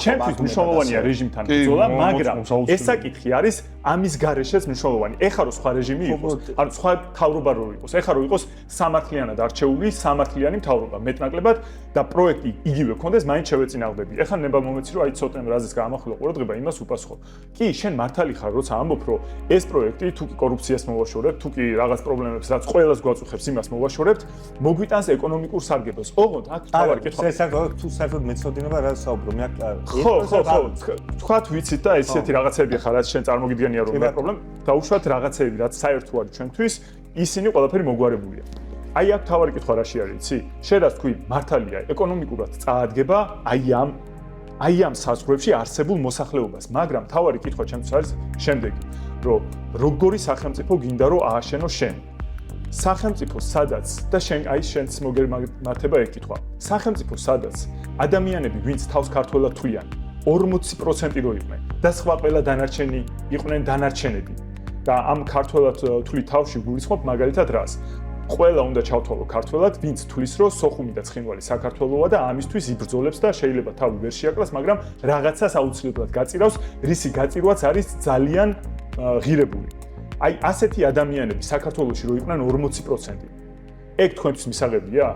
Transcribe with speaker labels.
Speaker 1: ჩემთვის მნიშვნელოვანია რეჟიმთან ბრძოლა, მაგრამ ეს საკითხი არის ამის გარეშეც მნიშვნელოვანი. ეხლა რო სხვა რეჟიმი იყოს, ანუ სხვა მთავრობა რო იყოს, ეხლა რო იყოს სამართლიანად არჩეული სამართლიანი მთავრობა, მეტნაკლებად და პროექტი იგივე ქონდეს, მაინც შევეწინააღმდეგები. ეხლა ნება მომეცი რომ აი ცოტა რაზეც გაამახვილა ყურადღება, იმას უპასუხო. კი, შენ მართალი ხარ, როცა ამბობ, რომ ეს პროექტი თუ კი კორუფციას მოვაშორებთ, თუ კი რაღაც პრობლემებს, რაც ყველას გვაწუხებს, იმას მოვაშორებთ, მოგვიტანს ეკონომიკურ სარგებელს. ოღონდ აქ თავარი კითხვა.
Speaker 2: ეს თუ საერთოდ მეცოდინება რა საუბრო, მე
Speaker 1: ხო, თქვათ ვიცით და ესეთი რაღაცები ხარ, რაც შენ წარმოგიდგენია რომ მე პრობლემა, დაუშვათ რაღაცები, რაც საერთო არის ჩვენთვის, ისინი ყველაფერი მოგვარებულია. აი აქ თავარი კითხვა რაში არის, იცი? შენ რაც თქვი, მართალია, ეკონომიკურად წაადგება აი ამ საზღვრებში არსებულ მოსახლეობას, მაგრამ თავარი კითხვა ჩემთვის არის შემდეგი, რომ როგორი სახელმწიფო გინდა რომ ააშენო შენ? სახელმწიფო სადაც და შენ აი შენც მოგემართება ეგ კითხვა. სახელმწიფო სადაც ადამიანები, ვინც თავს ქართველად თვლიან, 40% რო იყვნენ და სხვა ყველა დანარჩენი იყვნენ დანარჩენები. და ამ ქართველად თვლით თავში გულისხმობ მაგალითად რას? ყველა უნდა ჩავთვალო ქართველად, ვინც თვლის რომ სოხუმი და ცხინვალი საქართველოა და ამისთვის იბრძოლებს და შეიძლება თავი ვერ შეაკლას, მაგრამ რაღაცას აუცილებლად გაწირავს, რისი გაწირვაც არის ძალიან ღირებული. აი ასეთი ადამიანები საქართველოში რო იყვნენ 40%. ეგ თქვენთვის მისაღებია?